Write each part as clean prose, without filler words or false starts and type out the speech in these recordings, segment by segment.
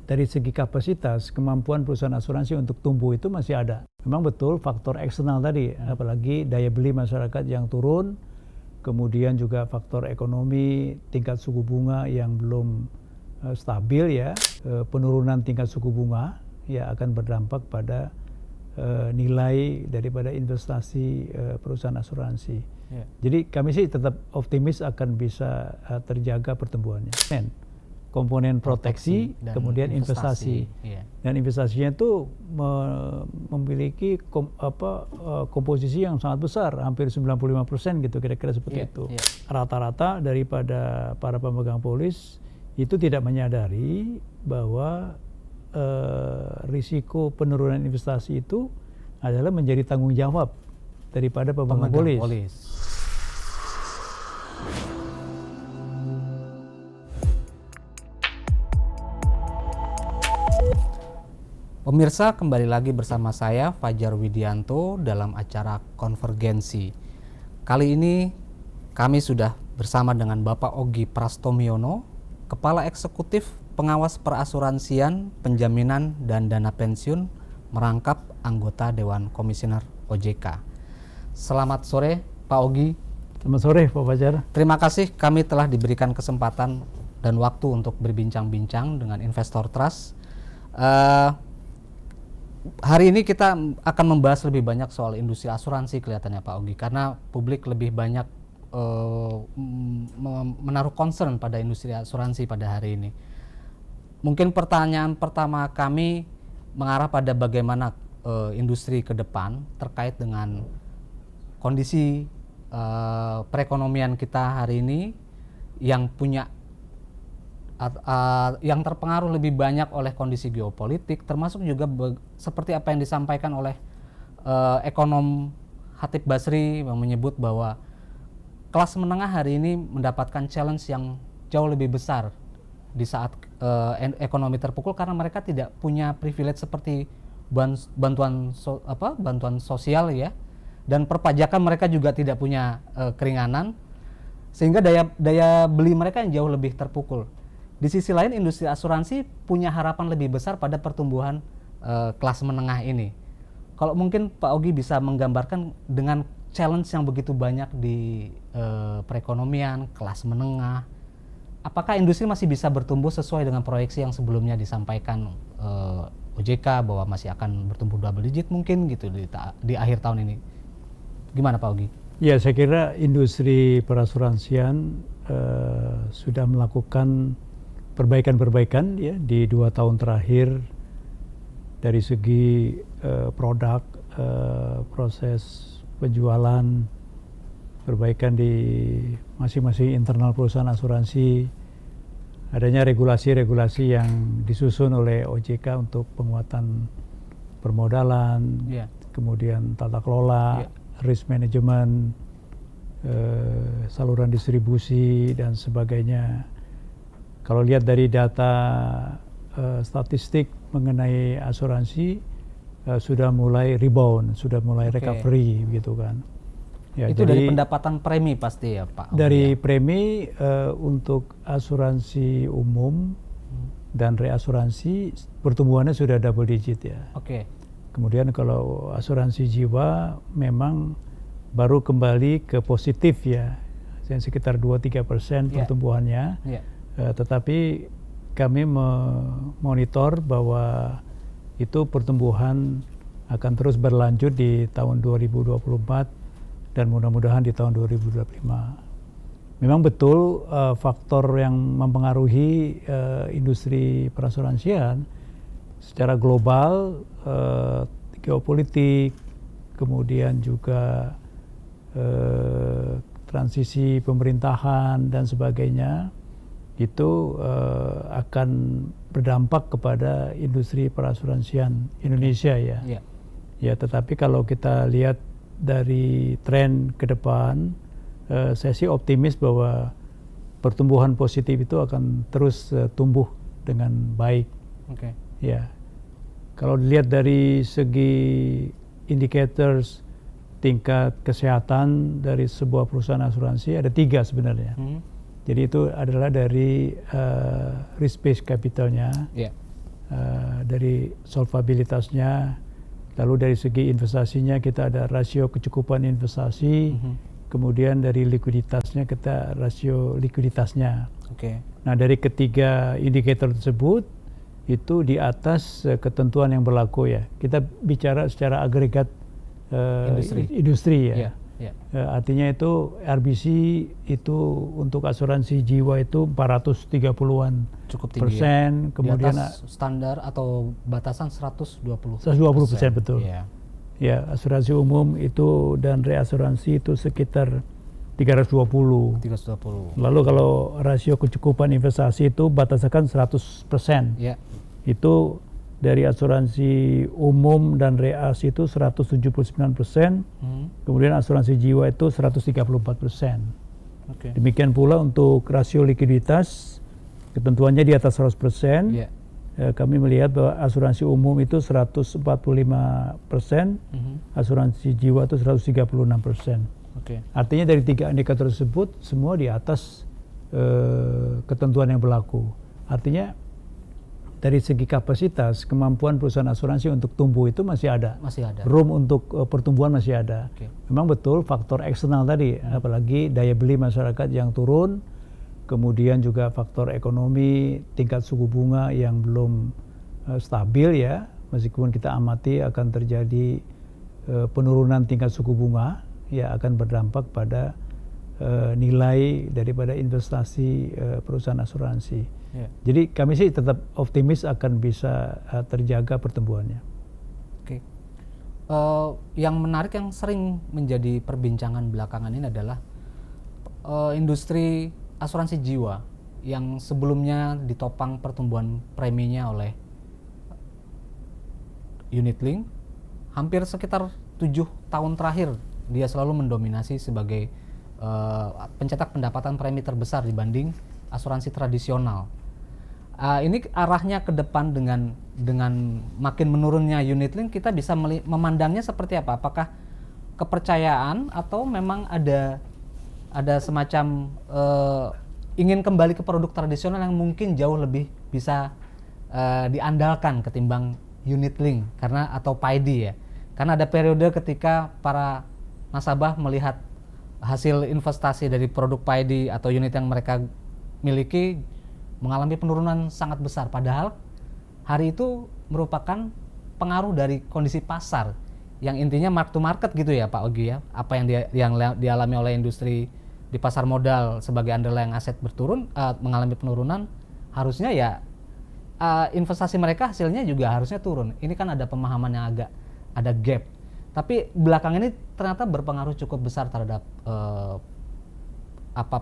dari segi kapasitas, kemampuan perusahaan asuransi untuk tumbuh itu masih ada. Memang betul faktor eksternal tadi, apalagi daya beli masyarakat yang turun, kemudian juga faktor ekonomi, tingkat suku bunga yang belum stabil ya, penurunan tingkat suku bunga ya akan berdampak pada nilai daripada investasi perusahaan asuransi. Yeah. Jadi kami sih tetap optimis akan bisa terjaga pertumbuhannya. Komponen proteksi kemudian investasi. Yeah. Dan investasinya itu memiliki komposisi yang sangat besar, hampir 95% gitu kira-kira seperti itu. Yeah. Rata-rata daripada para pemegang polis itu tidak menyadari bahwa risiko penurunan investasi itu adalah menjadi tanggung jawab daripada pemegang polis. Pemirsa, kembali lagi bersama saya Fajar Widianto dalam acara Konvergensi. Kali ini kami sudah bersama dengan Bapak Ogi Prastomiono, Kepala Eksekutif Pengawas Perasuransian, Penjaminan dan Dana Pensiun, merangkap anggota Dewan Komisioner OJK. Selamat sore Pak Ogi. Selamat sore Pak Fajar. Terima kasih kami telah diberikan kesempatan dan waktu untuk berbincang-bincang dengan Investor Trust. Hari ini kita akan membahas lebih banyak soal industri asuransi kelihatannya Pak Ogi, karena publik lebih banyak menaruh concern pada industri asuransi pada hari ini. Mungkin pertanyaan pertama kami mengarah pada bagaimana industri ke depan terkait dengan kondisi perekonomian kita hari ini yang punya yang terpengaruh lebih banyak oleh kondisi geopolitik, termasuk juga seperti apa yang disampaikan oleh ekonom Hatip Basri yang menyebut bahwa kelas menengah hari ini mendapatkan challenge yang jauh lebih besar di saat ekonomi terpukul, karena mereka tidak punya privilege seperti bantuan sosial ya, dan perpajakan mereka juga tidak punya keringanan, sehingga daya beli mereka yang jauh lebih terpukul. Di sisi lain, industri asuransi punya harapan lebih besar pada pertumbuhan kelas menengah ini. Kalau mungkin Pak Ogi bisa menggambarkan dengan challenge yang begitu banyak di perekonomian, kelas menengah, apakah industri masih bisa bertumbuh sesuai dengan proyeksi yang sebelumnya disampaikan OJK bahwa masih akan bertumbuh double digit mungkin gitu di akhir tahun ini? Gimana Pak Ogi? Ya, saya kira industri perasuransian sudah melakukan perbaikan-perbaikan ya di 2 tahun terakhir dari segi produk, proses penjualan, perbaikan di masing-masing internal perusahaan asuransi, adanya regulasi-regulasi yang disusun oleh OJK untuk penguatan permodalan, kemudian tata kelola, risk management, saluran distribusi dan sebagainya. Kalau lihat dari data statistik mengenai asuransi sudah mulai rebound, sudah mulai recovery gitu kan. Ya, itu dari pendapatan premi pasti ya Pak? Dari premi untuk asuransi umum dan reasuransi pertumbuhannya sudah double digit ya. Kemudian kalau asuransi jiwa memang baru kembali ke positif ya, sekitar 2-3% pertumbuhannya. Tetapi kami memonitor bahwa itu pertumbuhan akan terus berlanjut di tahun 2024 dan mudah-mudahan di tahun 2025. Memang betul faktor yang mempengaruhi industri perasuransian secara global, geopolitik, kemudian juga transisi pemerintahan dan sebagainya, itu akan berdampak kepada industri perasuransian Indonesia ya. Ya, tetapi kalau kita lihat dari tren ke depan, saya sih optimis bahwa pertumbuhan positif itu akan terus tumbuh dengan baik. Ya, kalau dilihat dari segi indicators tingkat kesehatan dari sebuah perusahaan asuransi ada 3 sebenarnya. Jadi itu adalah dari risk based capitalnya, dari solvabilitasnya, lalu dari segi investasinya kita ada rasio kecukupan investasi, kemudian dari likuiditasnya kita rasio likuiditasnya. Nah dari ketiga indikator tersebut itu di atas ketentuan yang berlaku ya. Kita bicara secara agregat industri ya. Artinya itu RBC itu untuk asuransi jiwa itu 430-an cukup tinggi persen, ya. kemudian di atas standar atau batasan 120%. 120% betul. Yeah. Ya, asuransi umum itu dan reasuransi itu sekitar 320. Lalu kalau rasio kecukupan investasi itu batasakan 100%. Yeah. Itu dari asuransi umum dan reas itu 179%, kemudian asuransi jiwa itu 134%. Demikian pula untuk rasio likuiditas, ketentuannya di atas 100%. Kami melihat bahwa asuransi umum itu 145%, asuransi jiwa itu 136%. Artinya dari tiga indikator tersebut semua di atas ketentuan yang berlaku. Artinya dari segi kapasitas, kemampuan perusahaan asuransi untuk tumbuh itu masih ada. Room untuk pertumbuhan masih ada. Memang betul faktor eksternal tadi, apalagi daya beli masyarakat yang turun, kemudian juga faktor ekonomi, tingkat suku bunga yang belum stabil ya, meskipun kita amati akan terjadi penurunan tingkat suku bunga, ya akan berdampak pada nilai daripada investasi perusahaan asuransi. Jadi kami sih tetap optimis akan bisa terjaga pertumbuhannya. Yang menarik yang sering menjadi perbincangan belakangan ini adalah industri asuransi jiwa yang sebelumnya ditopang pertumbuhan preminya oleh unit link, hampir sekitar 7 tahun terakhir dia selalu mendominasi sebagai pencetak pendapatan premi terbesar dibanding asuransi tradisional. Ini arahnya ke depan dengan makin menurunnya unit link, kita bisa memandangnya seperti apa? Apakah kepercayaan atau memang ada semacam ingin kembali ke produk tradisional yang mungkin jauh lebih bisa diandalkan ketimbang unit link atau PAID ya? Karena ada periode ketika para nasabah melihat hasil investasi dari produk PAID atau unit yang mereka miliki mengalami penurunan sangat besar, padahal hari itu merupakan pengaruh dari kondisi pasar yang intinya mark to market gitu ya Pak Ogi ya. Apa yang dialami oleh industri di pasar modal sebagai underlying aset mengalami penurunan, harusnya ya investasi mereka hasilnya juga harusnya turun. Ini kan ada pemahaman yang agak ada gap. Tapi belakang ini ternyata berpengaruh cukup besar terhadap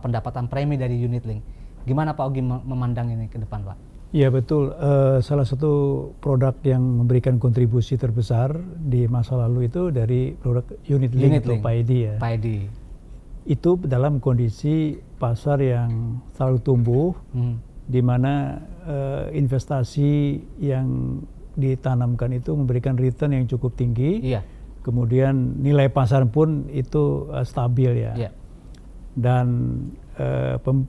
pendapatan premi dari unit link. Gimana Pak Ogi memandang ini ke depan, Pak? Iya betul. Salah satu produk yang memberikan kontribusi terbesar di masa lalu itu dari produk unit link atau PAID ya. PAID. Itu dalam kondisi pasar yang selalu tumbuh, di mana investasi yang ditanamkan itu memberikan return yang cukup tinggi. Kemudian nilai pasar pun itu stabil ya. Dan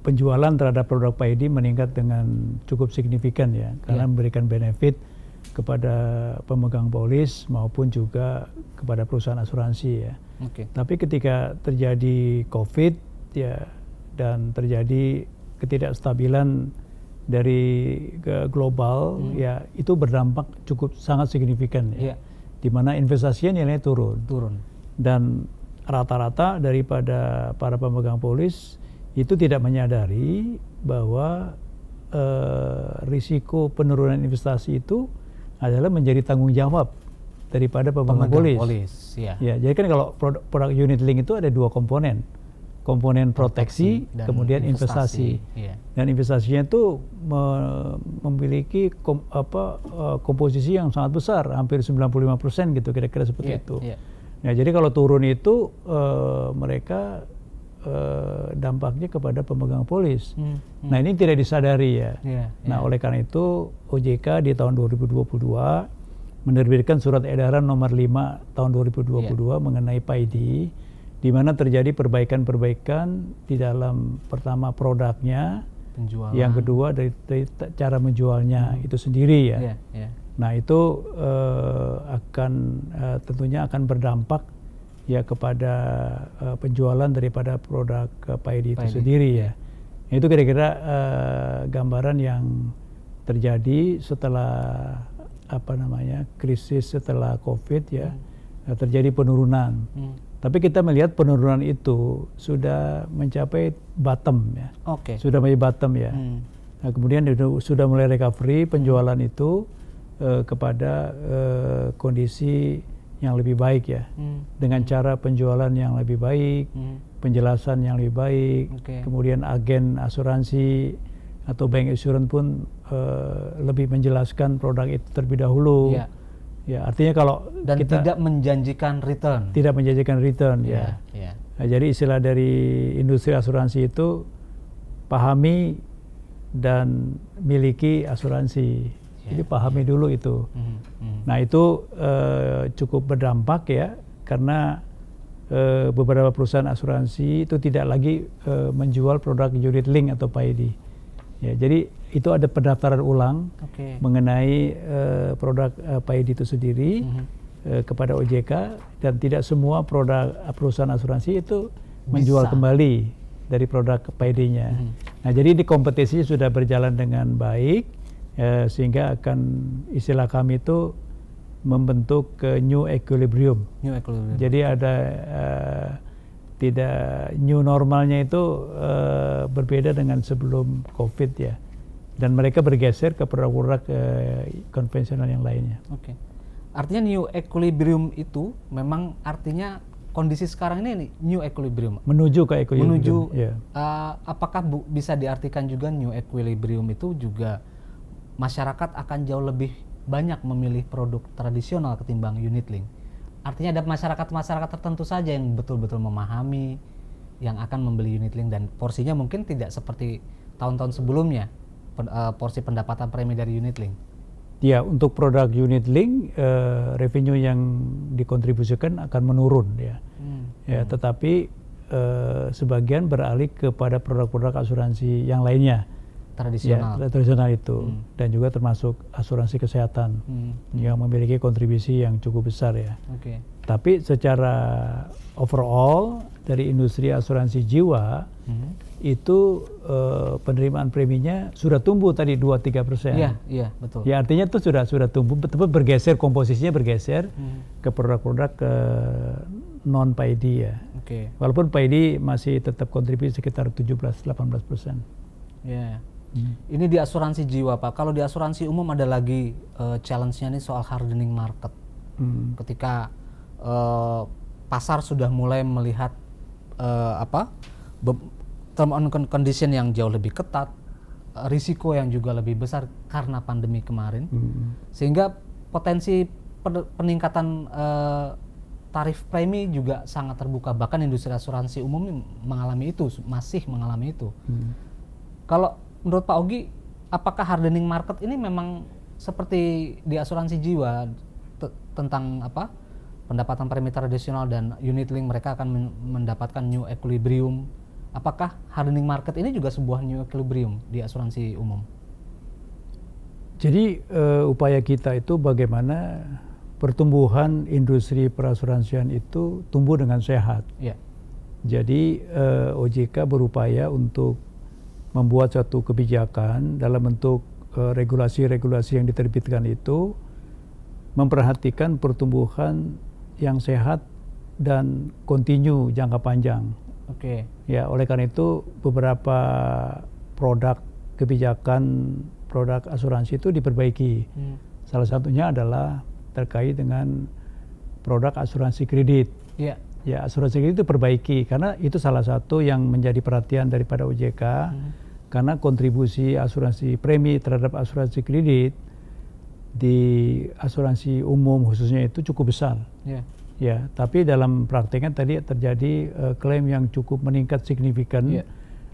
penjualan terhadap produk PAID meningkat dengan cukup signifikan ya, karena memberikan benefit kepada pemegang polis maupun juga kepada perusahaan asuransi ya. Tapi ketika terjadi COVID ya dan terjadi ketidakstabilan dari global ya, itu berdampak cukup sangat signifikan ya. Di mana investasinya nilainya turun. Dan rata-rata daripada para pemegang polis itu tidak menyadari bahwa risiko penurunan investasi itu adalah menjadi tanggung jawab daripada pemegang polis. Ya, jadi kan kalau produk unit link itu ada dua komponen proteksi kemudian investasi. Dan investasinya itu memiliki komposisi yang sangat besar, hampir 95% gitu, kira-kira seperti itu. Nah, jadi kalau turun itu mereka dampaknya kepada pemegang polis. Nah, ini tidak disadari ya. Nah, oleh karena itu OJK di tahun 2022 menerbitkan surat edaran nomor 5 tahun 2022 mengenai PAID, di mana terjadi perbaikan-perbaikan di dalam pertama produknya, penjualan. Yang kedua dari cara menjualnya itu sendiri ya. Nah itu tentunya akan berdampak ya kepada penjualan daripada produk padi itu sendiri ya. Itu kira-kira gambaran yang terjadi setelah krisis setelah COVID ya, terjadi penurunan. Tapi kita melihat penurunan itu sudah mencapai bottom ya. Sudah mencapai bottom ya. Nah, kemudian sudah mulai recovery penjualan itu kepada kondisi yang lebih baik ya, dengan cara penjualan yang lebih baik, penjelasan yang lebih baik, kemudian agen asuransi atau bank insurance pun lebih menjelaskan produk itu terlebih dahulu. Ya, artinya kalau dan kita tidak menjanjikan return. Tidak menjanjikan return ya. Nah, jadi istilah dari industri asuransi itu pahami dan miliki asuransi. Jadi pahami dulu itu. Nah itu cukup berdampak ya, karena beberapa perusahaan asuransi itu tidak lagi menjual produk unit link atau PID. Ya, jadi itu ada pendaftaran ulang mengenai produk PID itu sendiri kepada OJK, dan tidak semua produk perusahaan asuransi itu menjual kembali dari produk PID-nya. Nah jadi di kompetisi sudah berjalan dengan baik. Sehingga akan istilah kami itu membentuk new equilibrium. Jadi ada tidak new normalnya itu berbeda dengan sebelum COVID ya, dan mereka bergeser ke produk-produk konvensional yang lainnya. Artinya new equilibrium itu memang artinya kondisi sekarang ini new equilibrium. Menuju ke equilibrium. Apakah bisa diartikan juga new equilibrium itu juga masyarakat akan jauh lebih banyak memilih produk tradisional ketimbang unit link? Artinya ada masyarakat tertentu saja yang betul-betul memahami, yang akan membeli unit link, dan porsinya mungkin tidak seperti tahun-tahun sebelumnya, porsi pendapatan premi dari unit link. Ya, untuk produk unit link revenue yang dikontribusikan akan menurun ya. Tetapi sebagian beralih kepada produk-produk asuransi yang lainnya. Tradisional itu, dan juga termasuk asuransi kesehatan yang memiliki kontribusi yang cukup besar ya. Tapi secara overall dari industri asuransi jiwa itu penerimaan preminya sudah tumbuh tadi 2-3%. Iya, betul. Ya artinya itu sudah tumbuh, betul bergeser, komposisinya bergeser ke produk-produk non PID ya. Walaupun PID masih tetap kontribusi sekitar 17-18%. Ini di asuransi jiwa Pak. Kalau di asuransi umum ada lagi challenge-nya nih soal hardening market. Ketika pasar sudah mulai melihat term and condition yang jauh lebih ketat, risiko yang juga lebih besar karena pandemi kemarin, sehingga potensi peningkatan tarif premi juga sangat terbuka. Bahkan industri asuransi umum masih mengalami itu. Kalau menurut Pak Ogi, apakah hardening market ini memang seperti di asuransi jiwa tentang pendapatan premi tradisional dan unit link mereka akan mendapatkan new equilibrium? Apakah hardening market ini juga sebuah new equilibrium di asuransi umum? Jadi upaya kita itu bagaimana pertumbuhan industri perasuransian itu tumbuh dengan sehat. Jadi OJK berupaya untuk membuat suatu kebijakan dalam bentuk regulasi-regulasi yang diterbitkan itu memperhatikan pertumbuhan yang sehat dan kontinu jangka panjang. Ya, oleh karena itu beberapa produk kebijakan produk asuransi itu diperbaiki. Salah satunya adalah terkait dengan produk asuransi kredit. Ya, asuransi kredit itu perbaiki karena itu salah satu yang menjadi perhatian daripada OJK. Karena kontribusi asuransi premi terhadap asuransi kredit di asuransi umum khususnya itu cukup besar. Ya, tapi dalam prakteknya tadi terjadi klaim yang cukup meningkat signifikan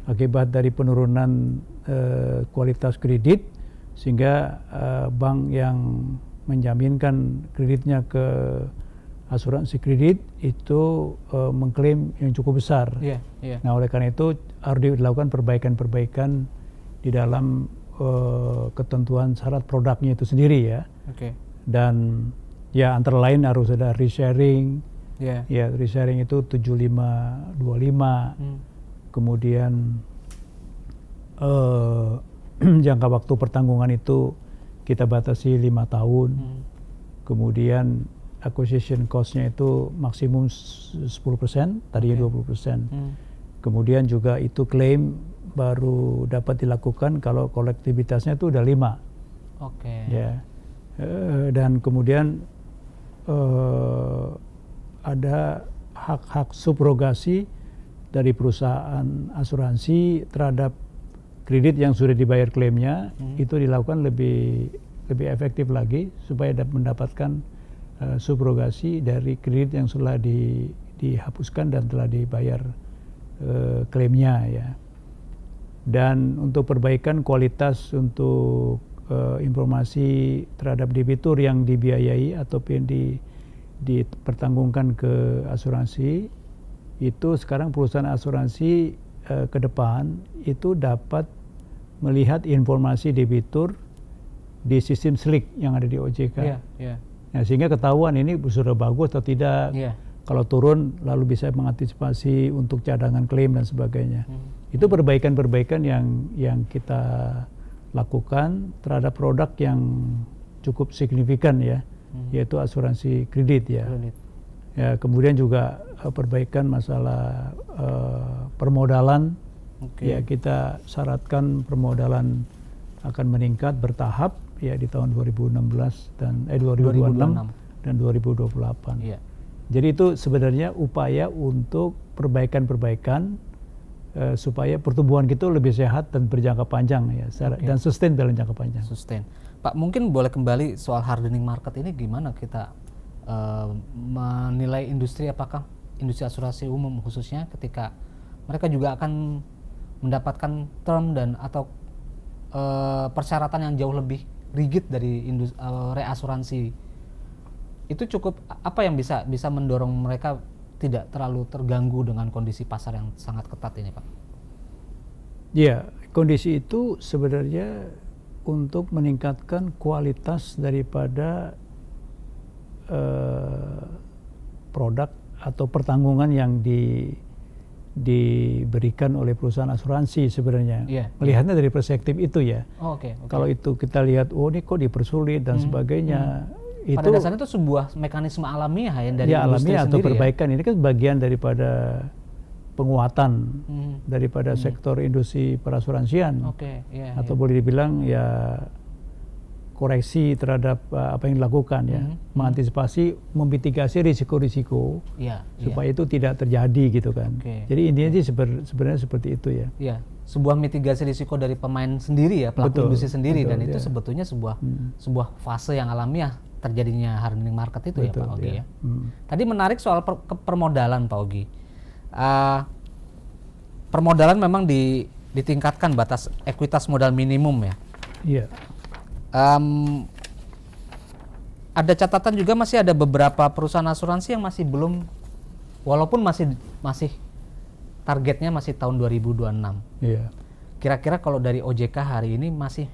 akibat dari penurunan kualitas kredit, sehingga bank yang menjaminkan kreditnya ke asuransi kredit itu mengklaim yang cukup besar. Nah, oleh karena itu harus dilakukan perbaikan-perbaikan di dalam ketentuan syarat produknya itu sendiri ya. Oke. Dan ya antara lain harus ada resharing. Ya. Ya, resharing itu 75/25. Kemudian jangka waktu pertanggungan itu kita batasi 5 tahun. Kemudian acquisition cost-nya itu maksimum 10%, tadinya 20%. Kemudian juga itu klaim baru dapat dilakukan kalau kolektivitasnya itu udah 5. Oke. Ya. Dan kemudian ada hak-hak subrogasi dari perusahaan asuransi terhadap kredit yang sudah dibayar klaimnya, itu dilakukan lebih efektif lagi supaya mendapatkan subrogasi dari kredit yang sudah dihapuskan dan telah dibayar klaimnya ya. Dan untuk perbaikan kualitas untuk informasi terhadap debitur yang dibiayai ataupun dipertanggungkan ke asuransi, itu sekarang perusahaan asuransi ke depan itu dapat melihat informasi debitur di sistem SLIC yang ada di OJK. Nah, sehingga ketahuan ini sudah bagus atau tidak. Kalau turun lalu bisa mengantisipasi untuk cadangan klaim dan sebagainya. Itu perbaikan-perbaikan yang kita lakukan terhadap produk yang cukup signifikan ya, yaitu asuransi kredit ya. Ya, kemudian juga perbaikan masalah permodalan. Ya, kita syaratkan permodalan akan meningkat bertahap ya di tahun 2016 dan 2026 dan 2028. Jadi itu sebenarnya upaya untuk perbaikan-perbaikan supaya pertumbuhan kita lebih sehat dan berjangka panjang ya, dan sustain dalam jangka panjang. Sustain. Pak, mungkin boleh kembali soal hardening market ini, gimana kita menilai industri, apakah industri asuransi umum khususnya ketika mereka juga akan mendapatkan term dan atau persyaratan yang jauh lebih rigid dari reasuransi, itu cukup apa yang bisa mendorong mereka tidak terlalu terganggu dengan kondisi pasar yang sangat ketat ini, Pak? Ya, kondisi itu sebenarnya untuk meningkatkan kualitas daripada produk atau pertanggungan yang diberikan oleh perusahaan asuransi sebenarnya. Melihatnya dari perspektif itu ya. Kalau itu kita lihat, oh ini kok dipersulit dan sebagainya. Itu pada dasarnya itu sebuah mekanisme alamiah ya dari industri alamiah atau sendiri perbaikan ya? Ini kan bagian daripada penguatan daripada sektor industri perasuransian. Atau boleh dibilang ya koreksi terhadap apa yang dilakukan ya, mengantisipasi, memitigasi risiko-risiko supaya itu tidak terjadi gitu kan. Jadi intinya sih sebenarnya seperti itu ya. Sebuah mitigasi risiko dari pemain sendiri ya, pelaku industri sendiri, dan itu sebetulnya sebuah fase yang alamiah terjadinya hardening market itu ya Pak Ogi ya. Tadi menarik soal permodalan Pak Ogi. Permodalan memang ditingkatkan batas ekuitas modal minimum ya. Ada catatan juga masih ada beberapa perusahaan asuransi yang masih belum, walaupun masih targetnya masih tahun 2026. Kira-kira kalau dari OJK hari ini masih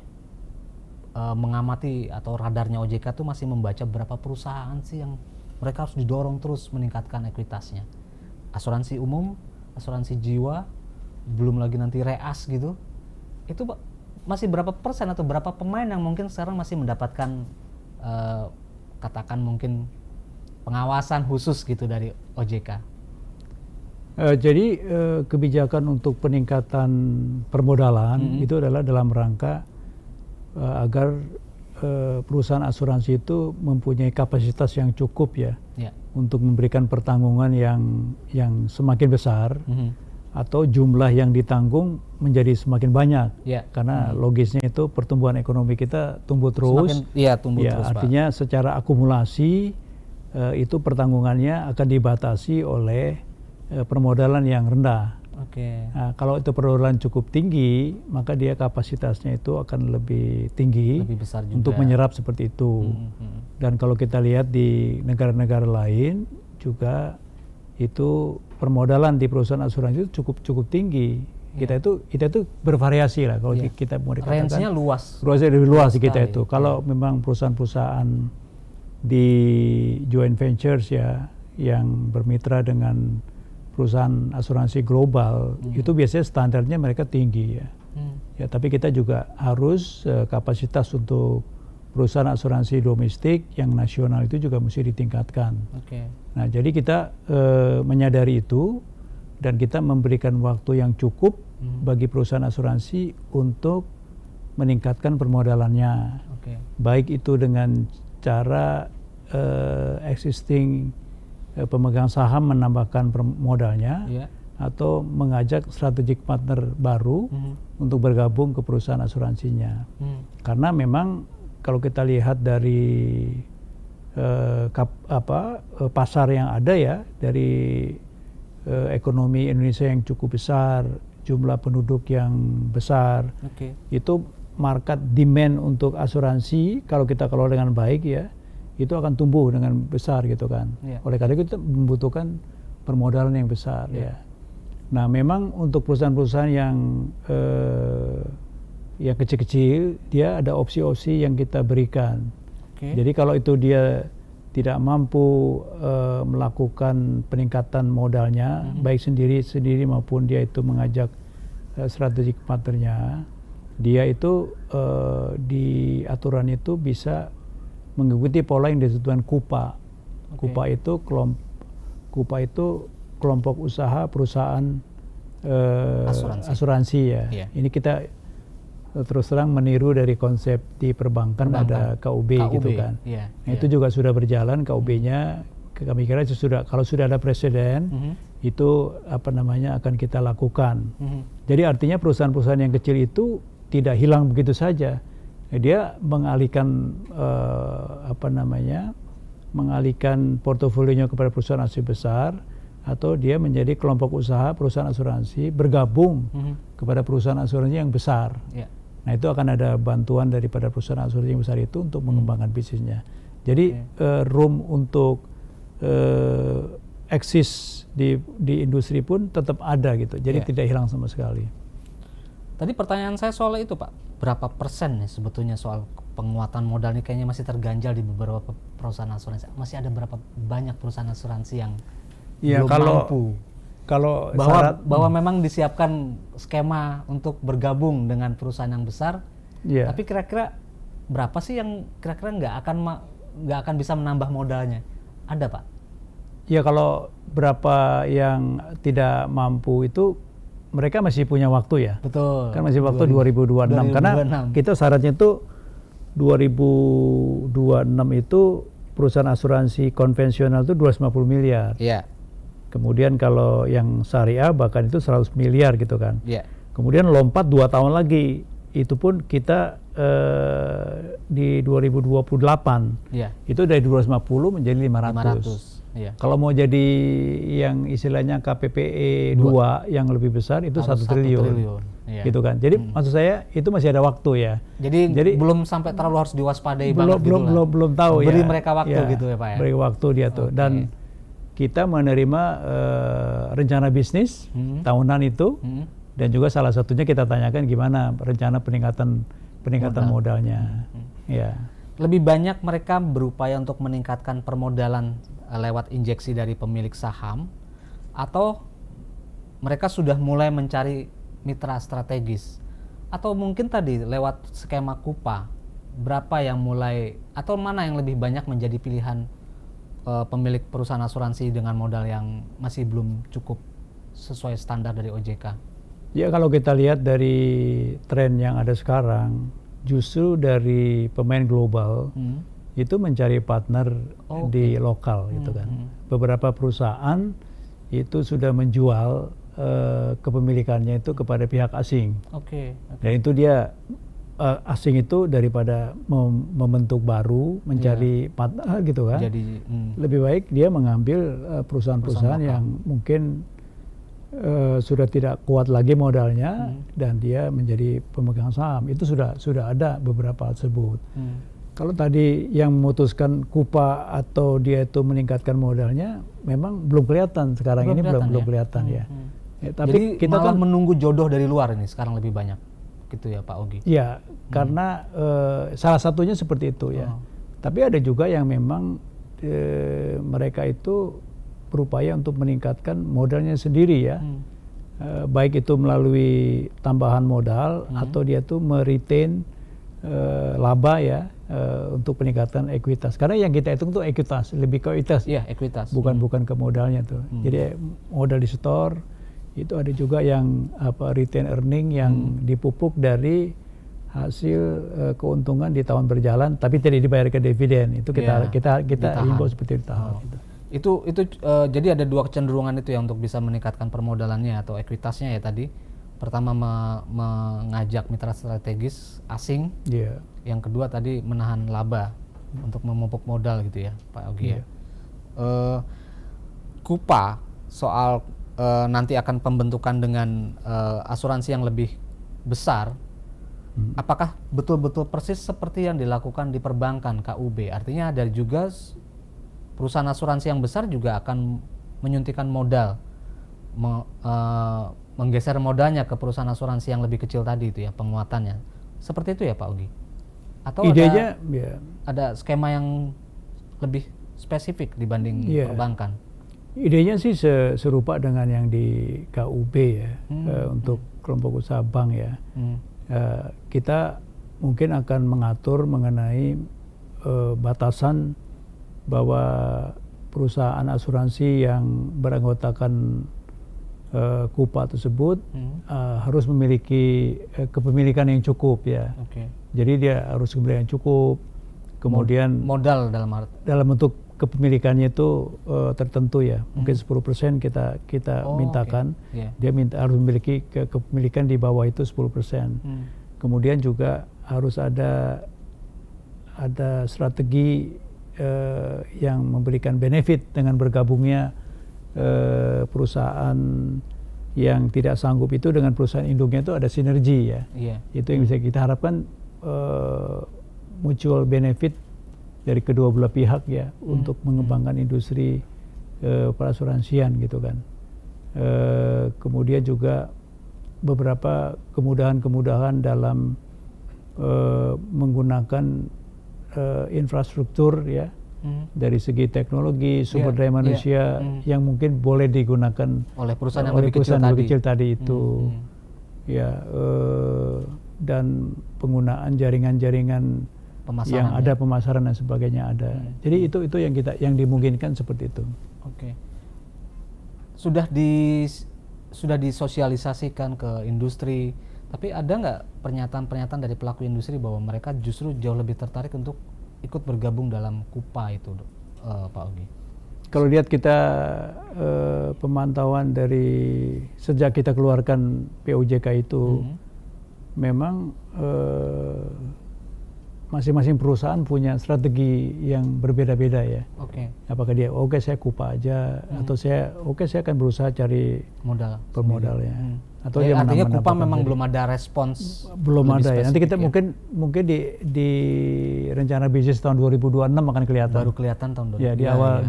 mengamati atau radarnya OJK tuh masih membaca berapa perusahaan sih yang mereka harus didorong terus meningkatkan ekuitasnya? Asuransi umum, asuransi jiwa, belum lagi nanti reas gitu. Itu masih berapa persen atau berapa pemain yang mungkin sekarang masih mendapatkan katakan mungkin pengawasan khusus gitu dari OJK? Jadi kebijakan untuk peningkatan permodalan itu adalah dalam rangka agar perusahaan asuransi itu mempunyai kapasitas yang cukup ya, untuk memberikan pertanggungan yang semakin besar, atau jumlah yang ditanggung menjadi semakin banyak, karena logisnya itu pertumbuhan ekonomi kita tumbuh terus. Terus, artinya Pak, secara akumulasi itu pertanggungannya akan dibatasi oleh permodalan yang rendah. Nah, kalau itu permodalan cukup tinggi, maka dia kapasitasnya itu akan lebih tinggi, lebih besar juga untuk menyerap seperti itu. Dan kalau kita lihat di negara-negara lain juga itu permodalan di perusahaan asuransi itu cukup tinggi Kita itu bervariasi lah kalau kita mau dikatakan. Range-nya luas. Luasnya lebih luas di kita sekali. itu. Kalau memang perusahaan-perusahaan di joint ventures ya yang bermitra dengan perusahaan asuransi global itu biasanya standarnya mereka tinggi ya. Ya, tapi kita juga harus kapasitas untuk perusahaan asuransi domestik yang nasional itu juga mesti ditingkatkan. Nah, jadi kita menyadari itu dan kita memberikan waktu yang cukup bagi perusahaan asuransi untuk meningkatkan permodalannya. Baik itu dengan cara existing pemegang saham menambahkan modalnya atau mengajak strategic partner baru untuk bergabung ke perusahaan asuransinya. Karena memang kalau kita lihat dari pasar yang ada ya, dari ekonomi Indonesia yang cukup besar, jumlah penduduk yang besar, itu market demand untuk asuransi kalau kita kelola dengan baik ya, itu akan tumbuh dengan besar gitu kan. Oleh karena itu kita membutuhkan permodalan yang besar ya. Nah, memang untuk perusahaan-perusahaan yang kecil-kecil, dia ada opsi-opsi yang kita berikan. Jadi kalau itu dia tidak mampu melakukan peningkatan modalnya, baik sendiri maupun dia itu mengajak strategic partnernya, dia itu di aturan itu bisa mengikuti pola yang disebutkan KUPA. KUPA itu kelompok usaha perusahaan asuransi ya. Ini kita terus terang meniru dari konsep di perbankan ada KUB gitu kan. Nah, itu juga sudah berjalan KUB-nya. Kami kira kalau sudah ada presiden itu akan kita lakukan. Jadi artinya perusahaan-perusahaan yang kecil itu tidak hilang begitu saja. Dia mengalihkan mengalihkan portofolionya kepada perusahaan asuransi besar, atau dia menjadi kelompok usaha perusahaan asuransi bergabung kepada perusahaan asuransi yang besar. Nah, itu akan ada bantuan daripada perusahaan asuransi yang besar itu untuk mengembangkan bisnisnya. Jadi room untuk eksis di industri pun tetap ada gitu. Jadi tidak hilang sama sekali. Tadi pertanyaan saya soal itu, Pak. Berapa persen nih sebetulnya soal penguatan modal ini kayaknya masih terganjal di beberapa perusahaan asuransi. Masih ada berapa banyak perusahaan asuransi yang belum mampu? Kalau bahwa memang disiapkan skema untuk bergabung dengan perusahaan yang besar, tapi kira-kira berapa sih yang kira-kira nggak akan bisa menambah modalnya? Ada, Pak? Ya, kalau berapa yang tidak mampu itu mereka masih punya waktu ya. Betul. Kan masih waktu 2026. Karena kita syaratnya itu 2026 itu perusahaan asuransi konvensional itu 250 miliar. Kemudian kalau yang syariah bahkan itu 100 miliar gitu kan. Kemudian lompat 2 tahun lagi, itu pun kita di 2028 itu dari 250 menjadi 500. Kalau mau jadi yang istilahnya KPPE 2 yang lebih besar itu 1 triliun. Gitu kan. Jadi maksud saya itu masih ada waktu ya. Jadi belum sampai terlalu harus diwaspadai banget gitu lah. Belum tahu beri mereka waktu gitu ya, Pak ya. Beri waktu dia tuh. Dan kita menerima rencana bisnis tahunan itu, dan juga salah satunya kita tanyakan gimana rencana peningkatan modalnya. Lebih banyak mereka berupaya untuk meningkatkan permodalan lewat injeksi dari pemilik saham, atau mereka sudah mulai mencari mitra strategis, atau mungkin tadi lewat skema KUPA. Berapa yang mulai, atau mana yang lebih banyak menjadi pilihan pemilik perusahaan asuransi dengan modal yang masih belum cukup sesuai standar dari OJK? Ya, kalau kita lihat dari tren yang ada sekarang, justru dari pemain global itu mencari partner di lokal gitu kan. Beberapa perusahaan itu sudah menjual kepemilikannya itu kepada pihak asing. Dan itu dia asing itu daripada membentuk baru, mencari partner gitu kan. Lebih baik dia mengambil perusahaan-perusahaan yang mungkin sudah tidak kuat lagi modalnya, dan dia menjadi pemegang saham. Itu sudah ada beberapa tersebut. Kalau tadi yang memutuskan KUPA atau dia itu meningkatkan modalnya, memang belum kelihatan sekarang ini belum kelihatan ya. Jadi kita malah menunggu jodoh dari luar ini sekarang lebih banyak, gitu ya Pak Ogi? Ya, karena salah satunya seperti itu ya. Tapi ada juga yang memang mereka itu berupaya untuk meningkatkan modalnya sendiri ya. Baik itu melalui tambahan modal atau dia tuh meretain laba ya untuk peningkatan ekuitas. Karena yang kita hitung tuh ekuitas, lebih ke ekuitas. Iya, ekuitas. Bukan ke modalnya tuh. Jadi modal di store itu ada juga yang retain earning yang dipupuk dari hasil keuntungan di tahun berjalan tapi tidak dibayar ke dividen. Itu kita himbau seperti itu. Itu jadi ada dua kecenderungan itu ya untuk bisa meningkatkan permodalannya atau ekuitasnya ya tadi. Pertama mengajak mitra strategis asing. Yang kedua tadi menahan laba untuk memupuk modal gitu ya Pak Ogi ya. Kupa soal nanti akan pembentukan dengan asuransi yang lebih besar. Apakah betul-betul persis seperti yang dilakukan di perbankan KUB? Artinya ada juga perusahaan asuransi yang besar juga akan menyuntikkan modal, menggeser modalnya ke perusahaan asuransi yang lebih kecil tadi itu ya, penguatannya. Seperti itu ya Pak Ogi? Atau idenya, ada skema yang lebih spesifik dibanding perbankan? Idenya sih serupa dengan yang di KUB ya, untuk kelompok usaha bank ya. Kita mungkin akan mengatur mengenai batasan bahwa perusahaan asuransi yang beranggotakan Kupa tersebut harus memiliki kepemilikan yang cukup ya. Jadi dia harus kepemilikan yang cukup. Kemudian modal dalam bentuk kepemilikannya itu tertentu ya. Mungkin 10% kita mintakan. Dia harus memiliki kepemilikan di bawah itu 10%. Kemudian juga harus ada strategi yang memberikan benefit dengan bergabungnya perusahaan yang tidak sanggup itu dengan perusahaan induknya, itu ada sinergi ya. Itu yang bisa kita harapkan, mutual benefit dari kedua belah pihak ya, untuk mengembangkan industri perasuransian gitu kan. Kemudian juga beberapa kemudahan-kemudahan dalam menggunakan infrastruktur ya, dari segi teknologi, sumber daya manusia yang mungkin boleh digunakan oleh perusahaan yang lebih kecil tadi itu ya, dan penggunaan jaringan-jaringan yang ada pemasaran dan sebagainya ada. Jadi itu yang dimungkinkan seperti itu. Sudah disosialisasikan ke industri, tapi ada nggak pernyataan-pernyataan dari pelaku industri bahwa mereka justru jauh lebih tertarik untuk ikut bergabung dalam Kupa itu, Pak Ogi? Kalau lihat kita pemantauan dari sejak kita keluarkan POJK itu, memang masing-masing perusahaan punya strategi yang berbeda-beda ya. Apakah dia saya Kupa aja, atau saya akan berusaha cari permodal ya. Atau dia artinya Kupa memang belum ada respons. Belum ada ya. Nanti kita mungkin di rencana bisnis tahun 2026 akan kelihatan. Baru kelihatan tahun 2026. Ya,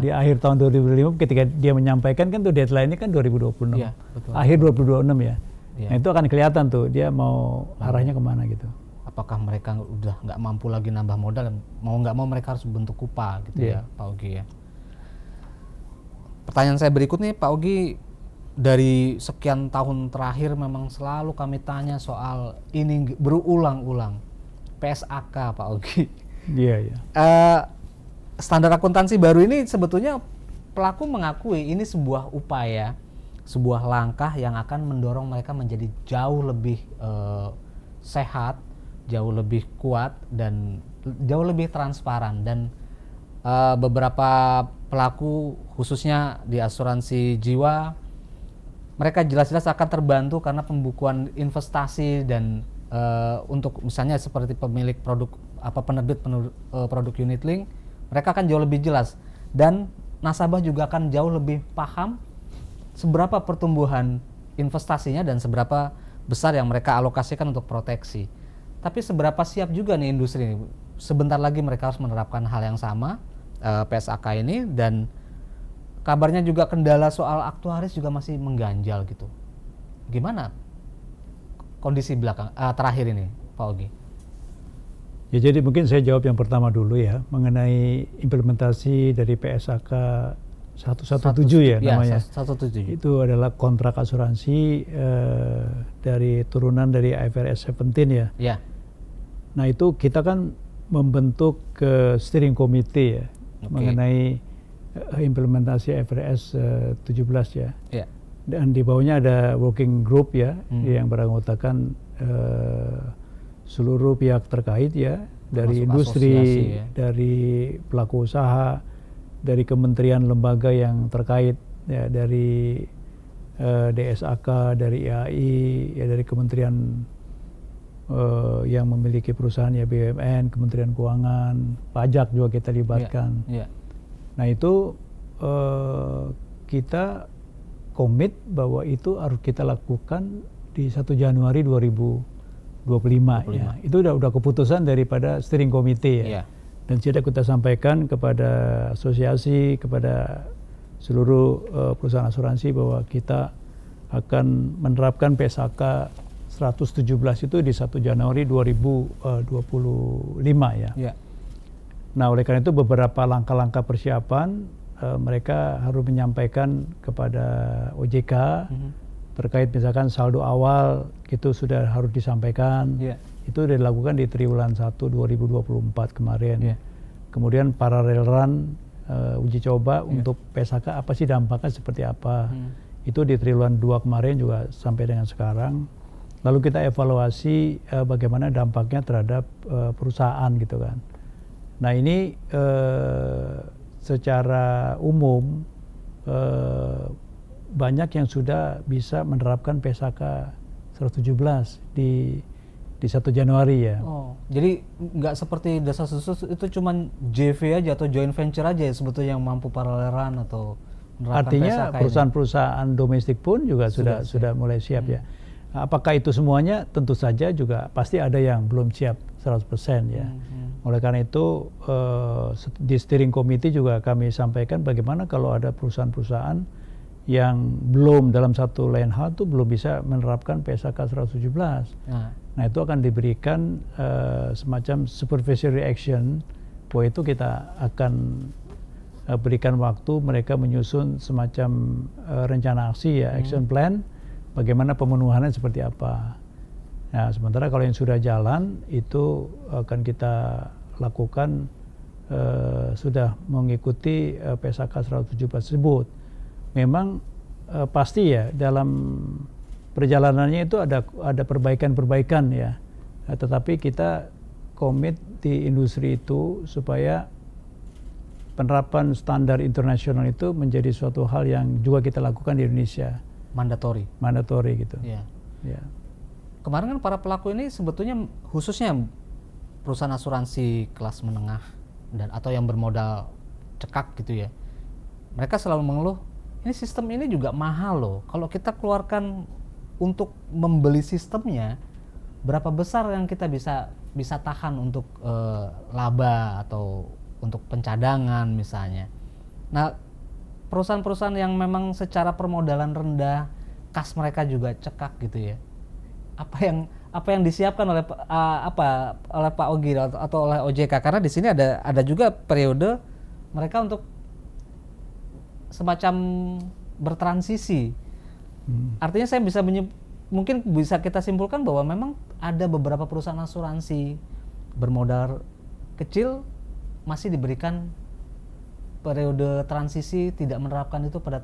di akhir tahun 2025 ketika dia menyampaikan kan tuh deadline-nya kan 2026. Iya, betul. Akhir 2026 ya. Nah, itu akan kelihatan tuh dia mau arahnya kemana gitu. Apakah mereka udah nggak mampu lagi nambah modal, mau nggak mau mereka harus bentuk Kupa gitu ya Pak Ogi ya. Pertanyaan saya berikutnya Pak Ogi, dari sekian tahun terakhir memang selalu kami tanya soal ini berulang-ulang, PSAK Pak Ogi. Standar akuntansi baru ini sebetulnya pelaku mengakui ini sebuah upaya, sebuah langkah yang akan mendorong mereka menjadi jauh lebih sehat, jauh lebih kuat, dan jauh lebih transparan. Dan beberapa pelaku khususnya di asuransi jiwa, mereka jelas-jelas akan terbantu karena pembukuan investasi dan untuk misalnya seperti pemilik produk penerbit produk unit link, mereka akan jauh lebih jelas, dan nasabah juga akan jauh lebih paham seberapa pertumbuhan investasinya dan seberapa besar yang mereka alokasikan untuk proteksi. Tapi seberapa siap juga nih industri ini? Sebentar lagi mereka harus menerapkan hal yang sama, PSAK ini, dan kabarnya juga kendala soal aktuaris juga masih mengganjal gitu. Gimana kondisi terakhir ini, Pak Ogi? Ya, jadi mungkin saya jawab yang pertama dulu ya, mengenai implementasi dari PSAK 117 ya namanya. 117. Itu adalah kontrak asuransi dari turunan dari IFRS 17 ya. Ya. Nah, itu kita kan membentuk steering committee ya, mengenai implementasi IFRS 17 ya. Ya. Dan di bawahnya ada working group ya, yang beranggotakan seluruh pihak terkait ya, dari Masuk industri, ya, dari pelaku usaha, dari kementerian lembaga yang terkait ya, dari DSAK, dari IAI, ya dari kementerian yang memiliki perusahaan ya, BUMN, Kementerian Keuangan, pajak juga kita libatkan. Nah, itu kita komit bahwa itu harus kita lakukan di 1 Januari 2025. Ya. Itu udah keputusan daripada steering committee ya. Dan sudah kita sampaikan kepada asosiasi, kepada seluruh perusahaan asuransi bahwa kita akan menerapkan PSAK 117 itu di 1 Januari 2025 ya. Nah, oleh karena itu beberapa langkah-langkah persiapan mereka harus menyampaikan kepada OJK terkait misalkan saldo awal itu sudah harus disampaikan. Itu sudah dilakukan di triwulan 1 2024 kemarin. Kemudian paralel run uji coba untuk PSAK apa sih dampaknya seperti apa. Itu di triwulan 2 kemarin juga sampai dengan sekarang. Lalu kita evaluasi bagaimana dampaknya terhadap perusahaan gitu kan. Nah, ini secara umum banyak yang sudah bisa menerapkan PSAK 117 di 1 Januari ya. Oh, jadi nggak seperti Desas-desus itu cuman JV aja atau joint venture aja ya sebetulnya yang mampu paralelan atau menerapkan artinya PSAK perusahaan-perusahaan domestik pun juga sudah mulai siap ya. Apakah itu semuanya? Tentu saja juga pasti ada yang belum siap 100% ya. Oleh karena itu di steering committee juga kami sampaikan bagaimana kalau ada perusahaan-perusahaan yang belum dalam satu lain hal tuh belum bisa menerapkan PSAK 117. Nah, itu akan diberikan semacam supervisory action, bahwa itu kita akan berikan waktu mereka menyusun semacam rencana aksi ya, action plan, bagaimana pemenuhannya seperti apa. Nah, sementara kalau yang sudah jalan itu akan kita lakukan sudah mengikuti PSAK 117 tersebut. Memang pasti ya dalam perjalanannya itu ada perbaikan-perbaikan ya. Tetapi kita komit di industri itu supaya penerapan standar internasional itu menjadi suatu hal yang juga kita lakukan di Indonesia. Mandatori gitu. Ya. Ya. Kemarin kan para pelaku ini sebetulnya khususnya perusahaan asuransi kelas menengah dan atau yang bermodal cekak gitu ya. Mereka selalu mengeluh, ini sistem ini juga mahal loh. Kalau kita keluarkan untuk membeli sistemnya, berapa besar yang kita bisa tahan untuk laba atau untuk pencadangan misalnya. Nah, perusahaan-perusahaan yang memang secara permodalan rendah, kas mereka juga cekak gitu ya. Apa yang disiapkan oleh Pak Ogi atau oleh OJK, karena di sini ada juga periode mereka untuk semacam bertransisi. Artinya saya mungkin bisa kita simpulkan bahwa memang ada beberapa perusahaan asuransi bermodal kecil masih diberikan periode transisi, tidak menerapkan itu pada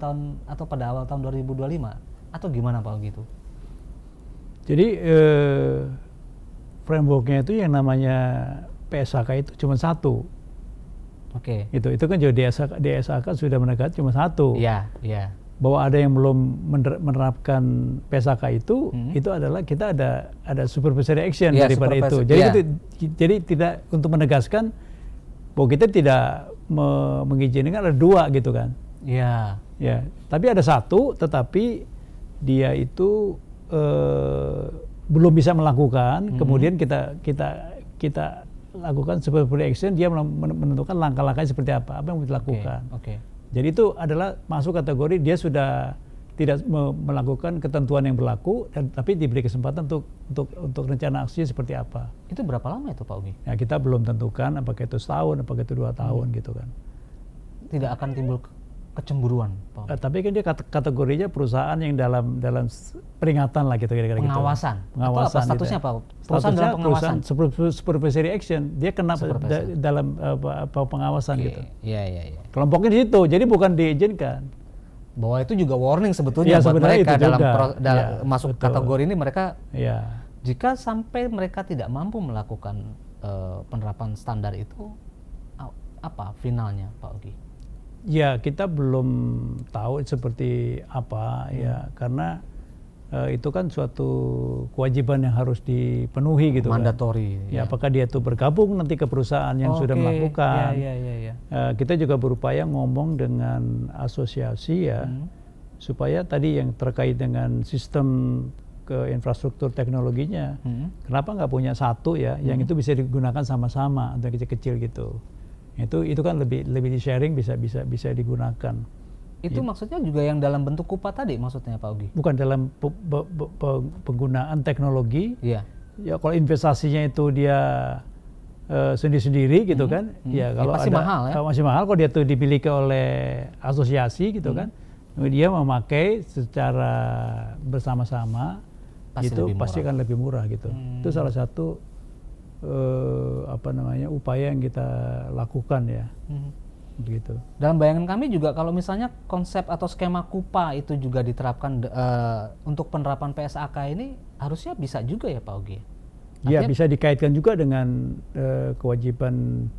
awal tahun 2025 atau gimana Pak gitu? Jadi frameworknya itu yang namanya PSAK itu cuma satu. Oke. Itu kan juga DSAK sudah menekan cuma satu. Iya. Bahwa ada yang belum menerapkan PSAK itu adalah kita ada supervisory action daripada itu. Jadi tidak untuk menegaskan bahwa kita tidak mengizinkan ada dua gitu kan. Iya. Ya. Tapi ada satu, tetapi dia itu belum bisa melakukan. Kemudian kita lakukan supervisory action, dia menentukan langkah-langkahnya seperti apa yang kita lakukan. Okay. Jadi itu adalah masuk kategori dia sudah melakukan ketentuan yang berlaku, tapi diberi kesempatan untuk rencana aksi seperti apa. Itu berapa lama itu Pak Ugi? Ya, kita belum tentukan apakah itu setahun, apakah itu 2 tahun gitu kan. Tidak akan timbul kecemburuan, Pak Ugi? Tapi kan dia kategorinya perusahaan yang dalam peringatan lah gitu kira-kira gitu. Pengawasan. Pengawasan. Atau apa statusnya Pak? Perusahaan dalam pengawasan. Supervisory action. Dia kena dalam pengawasan gitu. Iya. Kelompoknya di situ. Jadi bukan diizinkan. Bahwa itu juga warning sebetulnya buat mereka masuk kategori ini mereka. Jika sampai mereka tidak mampu melakukan penerapan standar itu, apa finalnya Pak Ugi? Ya, kita belum tahu seperti apa ya, karena itu kan suatu kewajiban yang harus dipenuhi gitu. Mandatori. Kan? Ya, apakah dia tuh bergabung nanti ke perusahaan yang sudah melakukan. Kita juga berupaya ngomong dengan asosiasi ya, supaya tadi yang terkait dengan sistem ke infrastruktur teknologinya, kenapa nggak punya satu ya, yang itu bisa digunakan sama-sama untuk kecil-kecil gitu. Itu kan lebih di sharing, bisa digunakan. Itu maksudnya juga yang dalam bentuk kupa tadi maksudnya Pak Ugi? Bukan dalam penggunaan teknologi. Iya. Ya kalau investasinya itu dia sendiri-sendiri gitu kan. Ya kalau masih mahal ya. Masih mahal kalau dia tuh dimiliki oleh asosiasi gitu kan. Dia memakai secara bersama-sama pasti akan lebih murah gitu. Itu salah satu upaya yang kita lakukan ya. Begitu. Dalam bayangan kami juga kalau misalnya konsep atau skema kupa itu juga diterapkan untuk penerapan PSAK ini harusnya bisa juga ya Pak Ugi? Iya, bisa dikaitkan juga dengan kewajiban,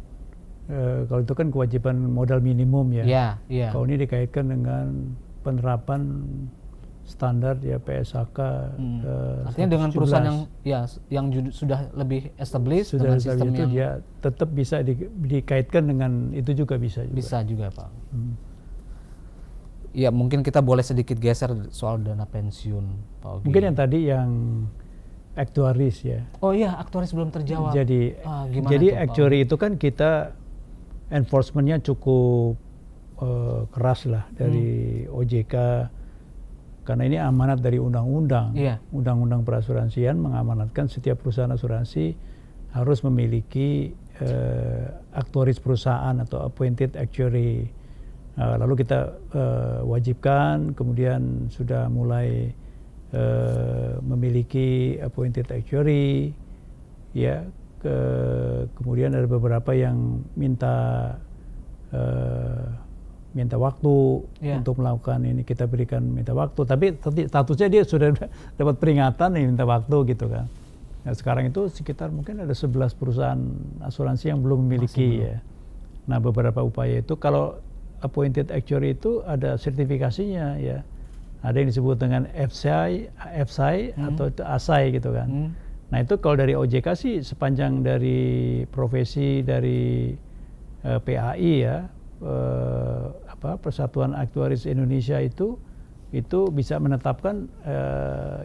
kalau itu kan kewajiban modal minimum ya. Iya. Kalau ini dikaitkan dengan penerapan standar ya PSAK. Artinya dengan perusahaan yang sudah lebih established dengan sistem itu yang dia tetap bisa dikaitkan dengan itu juga bisa juga. Bisa juga Pak. Ya mungkin kita boleh sedikit geser soal dana pensiun Pak Ugi. Mungkin yang tadi yang aktuaris ya. Oh iya, aktuaris belum terjawab. Jadi actuary itu kan kita enforcementnya cukup keras lah dari OJK. Karena ini amanat dari undang-undang. Undang-undang perasuransian mengamanatkan setiap perusahaan asuransi harus memiliki aktuaris perusahaan atau appointed actuary. Lalu kita wajibkan, kemudian sudah mulai memiliki appointed actuary. Ya, kemudian ada beberapa yang minta waktu untuk melakukan ini, kita berikan minta waktu, tapi statusnya dia sudah dapat peringatan nih minta waktu gitu kan. Nah, sekarang itu sekitar mungkin ada 11 perusahaan asuransi yang belum memiliki ya. Nah, beberapa upaya itu kalau appointed actuary itu ada sertifikasinya ya. Ada yang disebut dengan FSI atau ASAI gitu kan. Nah, itu kalau dari OJK sih sepanjang dari profesi dari PAI ya, Persatuan Aktuaris Indonesia itu bisa menetapkan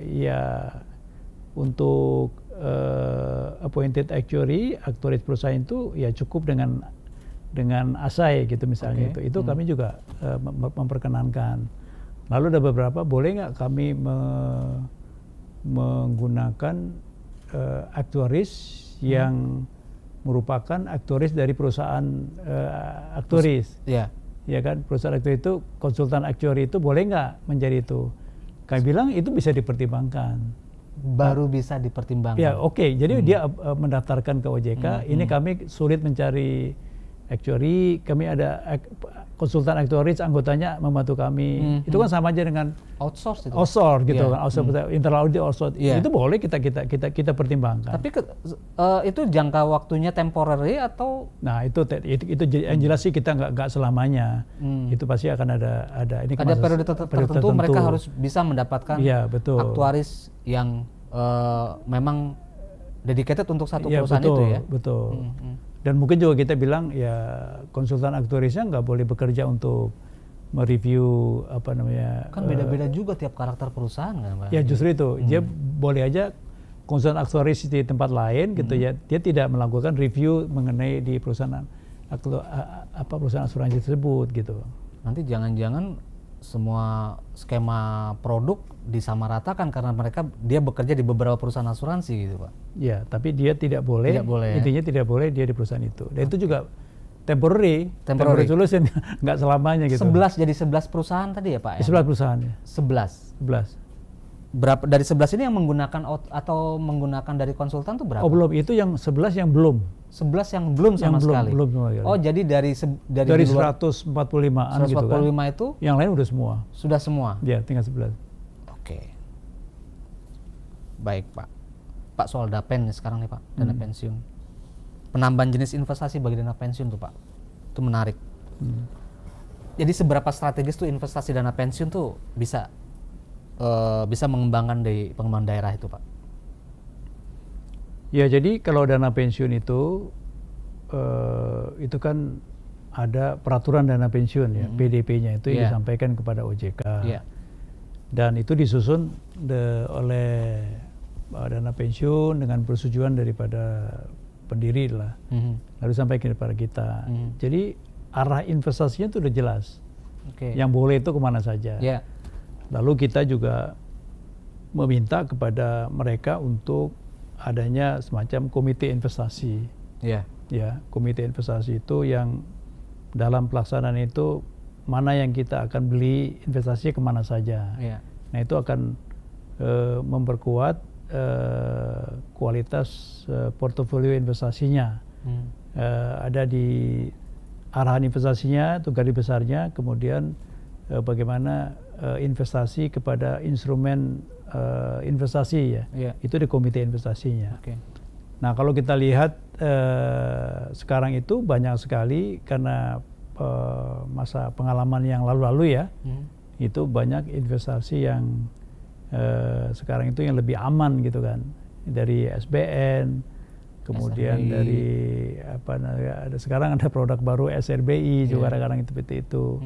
ya untuk appointed actuary, aktuaris perusahaan itu ya cukup dengan ASAI gitu misalnya. Itu kami juga memperkenankan. Lalu ada beberapa, boleh nggak kami menggunakan aktuaris yang merupakan aktuaris dari perusahaan aktuaris. Ya kan, perusahaan aktuaris itu, konsultan aktuari itu boleh nggak menjadi itu? Kami bilang itu bisa dipertimbangkan. Baru bisa dipertimbangkan. Ya oke. Jadi dia mendaftarkan ke OJK. Ini kami sulit mencari actuary, kami ada konsultan aktuaris, anggotanya membantu kami. Itu kan sama aja dengan outsource itu. Outsource gitu kan, internal audit outsource. Itu boleh kita pertimbangkan. Tapi itu jangka waktunya temporary atau? Nah, itu yang jelas sih kita nggak selamanya. Itu pasti akan ada ini ada periode tertentu mereka harus bisa mendapatkan aktuaris yang memang dedicated untuk satu perusahaan itu ya. Betul. Dan mungkin juga kita bilang ya konsultan aktuarisnya nggak boleh bekerja untuk mereview kan beda-beda juga tiap karakter perusahaan kan Pak? Ya justru itu dia boleh aja konsultan aktuaris di tempat lain gitu ya, dia tidak melakukan review mengenai di perusahaan perusahaan asuransi tersebut gitu. Nanti jangan-jangan semua skema produk disamaratakan karena dia bekerja di beberapa perusahaan asuransi gitu Pak. Ya, tapi dia tidak boleh. Intinya tidak boleh dia di perusahaan itu. Dan itu juga temporary solution, nggak selamanya gitu. 11 jadi 11 perusahaan tadi ya Pak? 11 perusahaan ya. 11. Berapa dari 11 ini yang menggunakan atau menggunakan dari konsultan tuh berapa? Oh belum, itu yang 11 yang belum. 11 yang belum sama sekali. Belum sama sekali. Oh jadi dari 145-an gitu kan. 145 itu yang lain udah semua. Sudah semua. Ya, tinggal 11. Oke. Baik Pak. Pak soal DAPEN sekarang nih Pak, dana pensiun. Penambahan jenis investasi bagi dana pensiun tuh Pak. Itu menarik. Jadi seberapa strategis tuh investasi dana pensiun tuh bisa mengembangkan dari pengembangan daerah itu Pak? Ya jadi kalau dana pensiun itu kan ada peraturan dana pensiun ya, PDP-nya itu yang disampaikan kepada OJK. Dan itu disusun oleh dana pensiun dengan persetujuan daripada pendiri lah. Lalu sampaikan kepada kita. Jadi arah investasinya itu udah jelas. Yang boleh itu kemana saja. Lalu kita juga meminta kepada mereka untuk adanya semacam komite investasi. Ya, komite investasi itu yang dalam pelaksanaan itu mana yang kita akan beli investasi kemana saja. Nah itu akan memperkuat kualitas portofolio investasinya. Ada di arahan investasinya, itu garis besarnya, kemudian bagaimana investasi kepada instrumen investasi ya, itu di komite investasinya. Nah kalau kita lihat sekarang itu banyak sekali karena masa pengalaman yang lalu-lalu ya, itu banyak investasi yang sekarang itu yang lebih aman gitu kan, dari SBN, kemudian SRBI. Dari sekarang ada produk baru SRBI juga kadang-kadang seperti itu.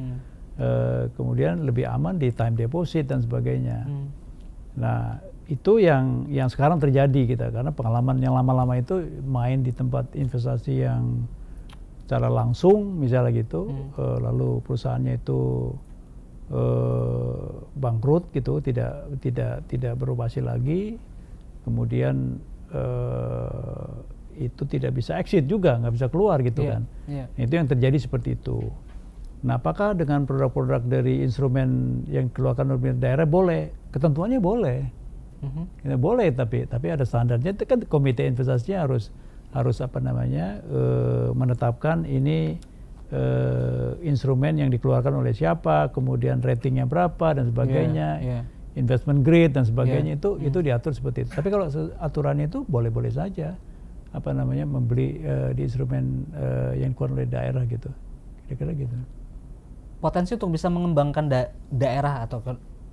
Kemudian lebih aman di time deposit dan sebagainya. Nah itu yang sekarang terjadi kita, karena pengalaman yang lama-lama itu main di tempat investasi yang secara langsung misalnya gitu, lalu perusahaannya itu bangkrut gitu, tidak beroperasi lagi, kemudian itu tidak bisa exit juga, nggak bisa keluar gitu kan. Itu yang terjadi seperti itu. Nah, apakah dengan produk-produk dari instrumen yang dikeluarkan oleh daerah boleh? Ketentuannya boleh, boleh, tapi ada standarnya. Itu kan komite investasinya harus menetapkan ini instrumen yang dikeluarkan oleh siapa, kemudian ratingnya berapa dan sebagainya, investment grade dan sebagainya, itu diatur seperti itu. Tapi kalau aturannya itu boleh-boleh saja membeli di instrumen yang dikeluarkan oleh daerah gitu, kira-kira gitu. Potensi untuk bisa mengembangkan daerah atau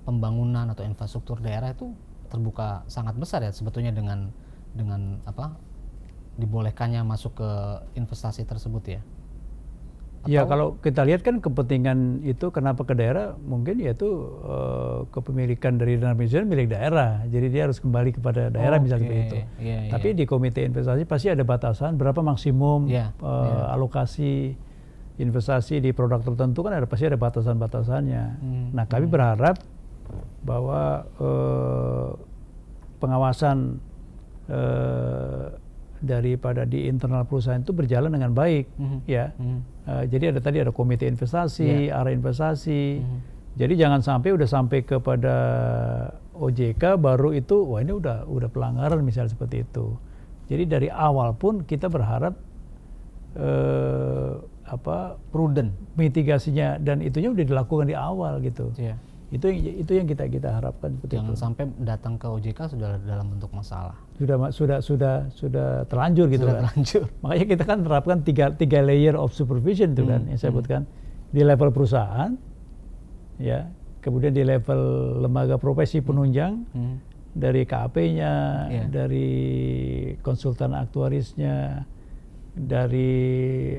pembangunan atau infrastruktur daerah itu terbuka sangat besar ya sebetulnya dengan dibolehkannya masuk ke investasi tersebut ya. Ya kalau kita lihat kan kepentingan itu kenapa ke daerah, mungkin yaitu kepemilikan dari dana pensiun milik daerah, jadi dia harus kembali kepada daerah misalnya seperti itu. Tapi di komite investasi pasti ada batasan berapa maksimum alokasi investasi di produk tertentu, kan pasti ada batasan-batasannya. Nah kami berharap bahwa pengawasan daripada di internal perusahaan itu berjalan dengan baik, ya. Jadi ada komite investasi, arah investasi. Jadi jangan sampai udah sampai kepada OJK baru itu, wah ini udah pelanggaran misalnya seperti itu. Jadi dari awal pun kita berharap prudent mitigasinya, dan itunya udah dilakukan di awal gitu. Itu yang kita harapkan. Jangan sampai datang ke OJK sudah dalam bentuk masalah. Sudah terlanjur gitu kan. Makanya kita kan terapkan tiga layer of supervision itu kan yang saya sebutkan, di level perusahaan, ya, kemudian di level lembaga profesi penunjang, dari KAP-nya, dari konsultan aktuarisnya, dari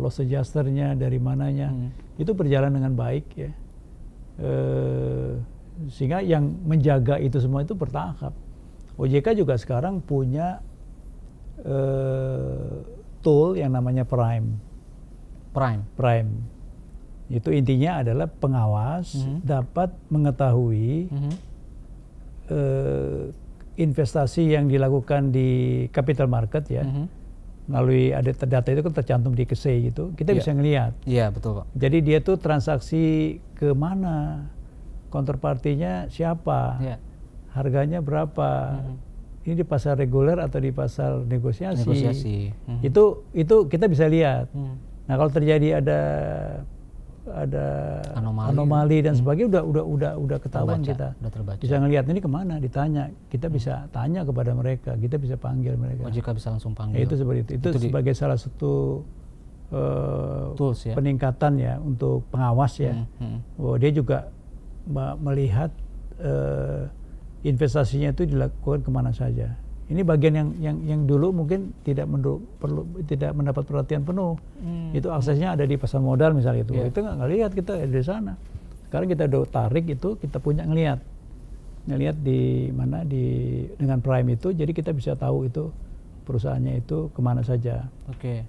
loss adjuster-nya, dari mananya, itu berjalan dengan baik ya. Sehingga yang menjaga itu semua itu bertahap. OJK juga sekarang punya tool yang namanya Prime. Itu intinya adalah pengawas dapat mengetahui investasi yang dilakukan di capital market ya. Melalui ada data itu kan tercantum di KSEI gitu, kita bisa ngelihat. Iya, betul Pak. Jadi dia tuh transaksi ke mana, counterparty-nya siapa, harganya berapa, ini di pasar reguler atau di pasar negosiasi. Itu kita bisa lihat. Nah kalau terjadi ada anomali dan sebagainya udah ketahuan, kita bisa ngelihat ini kemana, ditanya, kita bisa tanya kepada mereka, kita bisa panggil mereka. OJK bisa langsung panggil. Itu seperti itu sebagai salah satu tools, ya? Peningkatan ya untuk pengawas ya. Bahwa dia juga melihat investasinya itu dilakukan kemana saja. Ini bagian yang dulu mungkin tidak mendapat perhatian penuh. Itu aksesnya ada di pasar modal misalnya itu. Itu nggak lihat kita dari sana. Sekarang kita udah tarik itu, kita punya ngelihat di mana dengan Prime itu, jadi kita bisa tahu itu perusahaannya itu kemana saja. Oke.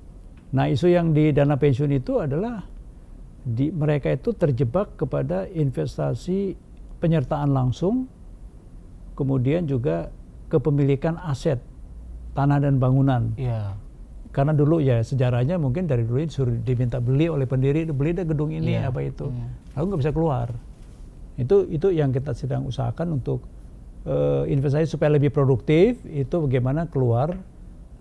Nah isu yang di dana pensiun itu adalah mereka itu terjebak kepada investasi penyertaan langsung, kemudian juga kepemilikan aset tanah dan bangunan. Iya. Karena dulu ya sejarahnya mungkin dari dulu disuruh diminta beli oleh pendiri, beli deh gedung ini apa itu, lalu nggak bisa keluar. Itu yang kita sedang usahakan untuk investasi supaya lebih produktif. Itu bagaimana keluar,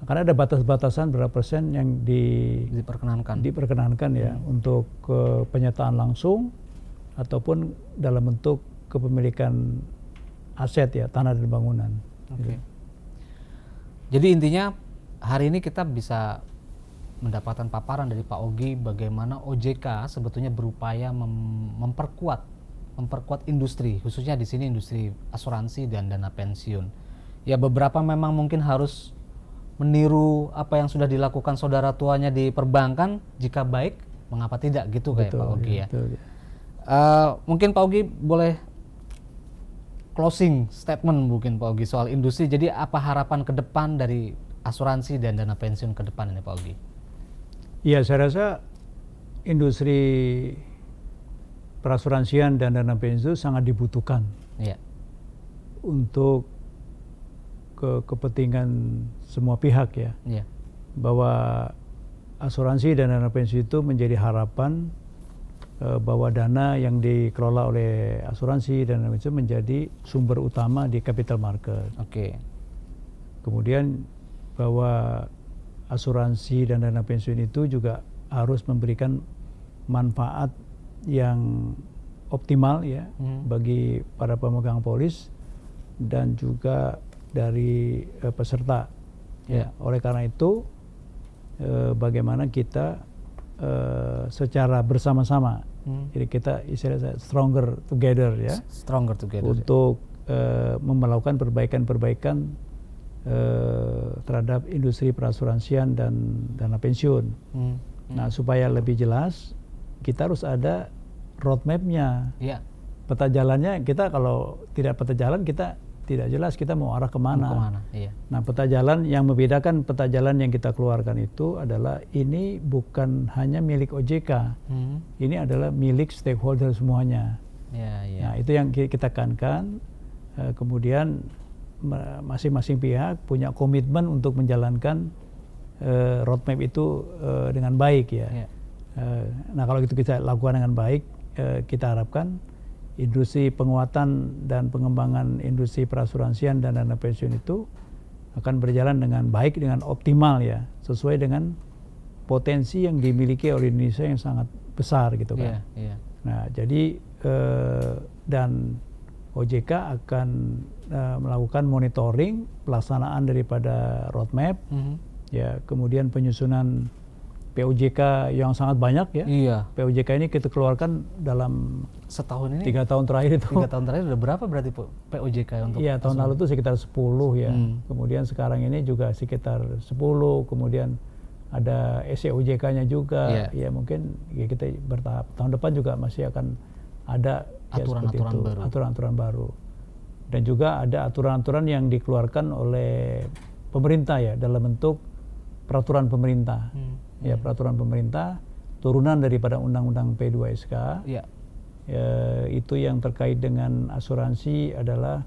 karena ada batas-batasan berapa persen yang diperkenankan ya untuk penyertaan langsung ataupun dalam bentuk kepemilikan aset ya tanah dan bangunan. Oke. Jadi intinya hari ini kita bisa mendapatkan paparan dari Pak Ogi bagaimana OJK sebetulnya berupaya memperkuat industri, khususnya di sini industri asuransi dan dana pensiun. Ya beberapa memang mungkin harus meniru apa yang sudah dilakukan saudara tuanya di perbankan, jika baik mengapa tidak gitu kayak Pak Ogi ya. Betul, ya. Mungkin Pak Ogi boleh closing statement mungkin Pak Ogi soal industri. Jadi apa harapan ke depan dari asuransi dan dana pensiun ke depan ini Pak Ogi? Iya, saya rasa industri perasuransian dan dana pensiun sangat dibutuhkan untuk kepentingan semua pihak ya. Bahwa asuransi dan dana pensiun itu menjadi harapan bahwa dana yang dikelola oleh asuransi dan dana pensiun menjadi sumber utama di capital market. Kemudian bahwa asuransi dan dana pensiun itu juga harus memberikan manfaat yang optimal ya bagi para pemegang polis dan juga dari peserta. Oleh karena itu bagaimana kita secara bersama-sama, jadi kita istilahnya stronger together ya, untuk melakukan perbaikan terhadap industri perasuransian dan dana pensiun. Nah supaya lebih jelas kita harus ada roadmap-nya, peta jalannya. Kita kalau tidak peta jalan kita tidak jelas kita mau arah kemana. Nah peta jalan yang membedakan peta jalan yang kita keluarkan itu adalah ini bukan hanya milik OJK, ini adalah milik stakeholder semuanya. Nah itu yang kita tekankan. Kemudian masing-masing pihak punya komitmen untuk menjalankan roadmap itu dengan baik ya. Nah kalau itu kita lakukan dengan baik, kita harapkan industri penguatan dan pengembangan industri perasuransian dan dana pensiun itu akan berjalan dengan baik, dengan optimal ya, sesuai dengan potensi yang dimiliki oleh Indonesia yang sangat besar gitu kan. Nah jadi dan OJK akan melakukan monitoring pelaksanaan daripada roadmap, ya kemudian penyusunan POJK yang sangat banyak ya. POJK ini kita keluarkan dalam setahun ini 3 tahun terakhir itu. 3 tahun terakhir udah berapa berarti POJK untuk? Iya, tahun lalu itu sekitar 10 ya. Kemudian sekarang ini juga sekitar 10, kemudian ada SEOJK-nya juga. Ya mungkin ya kita bertahap. Tahun depan juga masih akan ada aturan-aturan baru. Dan juga ada aturan-aturan yang dikeluarkan oleh pemerintah ya dalam bentuk peraturan pemerintah. Ya peraturan pemerintah turunan daripada Undang-Undang P2SK. Iya. Itu yang terkait dengan asuransi adalah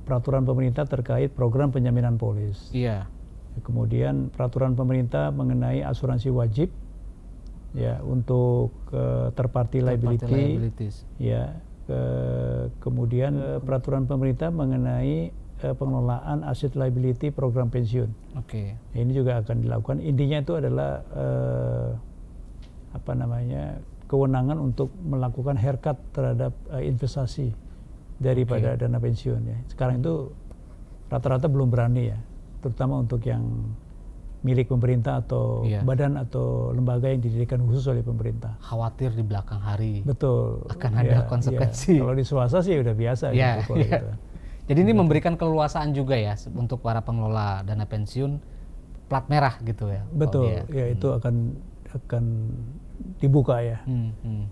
peraturan pemerintah terkait program penjaminan polis. Iya. Kemudian peraturan pemerintah mengenai asuransi wajib ya untuk third party liabilities. Ya. Kemudian peraturan pemerintah mengenai pengelolaan aset liability program pensiun. Oke. Ini juga akan dilakukan. Intinya itu adalah kewenangan untuk melakukan haircut terhadap investasi daripada dana pensiun ya. Sekarang itu rata-rata belum berani ya, terutama untuk yang milik pemerintah atau badan atau lembaga yang didirikan khusus oleh pemerintah. Khawatir di belakang hari. Betul. Akan ada konsekuensi. Kalau di swasta sih udah biasa gitu. Gitu. Jadi ini memberikan keleluasaan juga ya untuk para pengelola dana pensiun plat merah gitu ya. Betul, ya itu akan dibuka ya.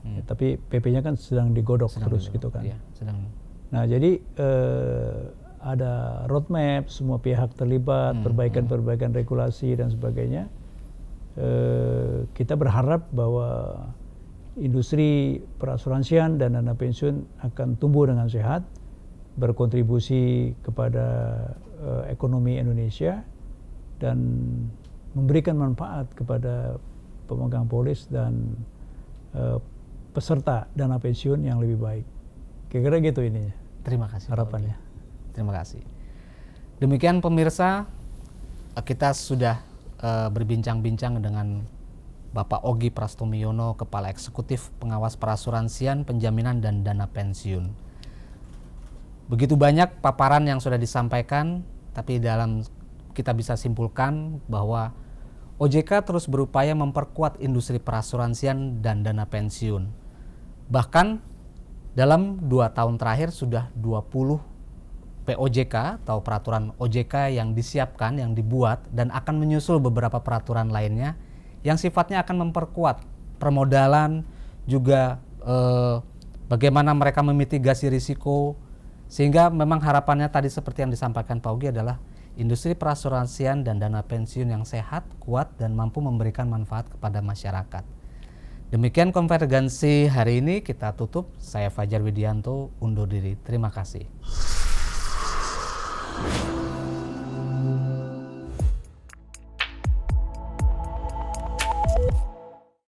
Ya, tapi PP-nya kan sedang digodok terus gitu kan. Ya, Nah jadi ada roadmap, semua pihak terlibat, perbaikan-perbaikan regulasi dan sebagainya. Kita berharap bahwa industri perasuransian dan dana pensiun akan tumbuh dengan sehat, berkontribusi kepada ekonomi Indonesia dan memberikan manfaat kepada pemegang polis dan peserta dana pensiun yang lebih baik. Kira-kira gitu ininya. Terima kasih harapannya. Terima kasih. Demikian pemirsa, kita sudah berbincang-bincang dengan Bapak Ogi Prastomiono, Kepala Eksekutif Pengawas Perasuransian, Penjaminan dan Dana Pensiun. Begitu banyak paparan yang sudah disampaikan, tapi dalam kita bisa simpulkan bahwa OJK terus berupaya memperkuat industri perasuransian dan dana pensiun. Bahkan dalam 2 tahun terakhir sudah 20 POJK atau peraturan OJK yang disiapkan, yang dibuat, dan akan menyusul beberapa peraturan lainnya yang sifatnya akan memperkuat permodalan, juga bagaimana mereka memitigasi risiko. Sehingga memang harapannya tadi seperti yang disampaikan Pak Ogi adalah industri perasuransian dan dana pensiun yang sehat, kuat, dan mampu memberikan manfaat kepada masyarakat. Demikian konvergensi hari ini, kita tutup. Saya Fajar Widianto, undur diri. Terima kasih.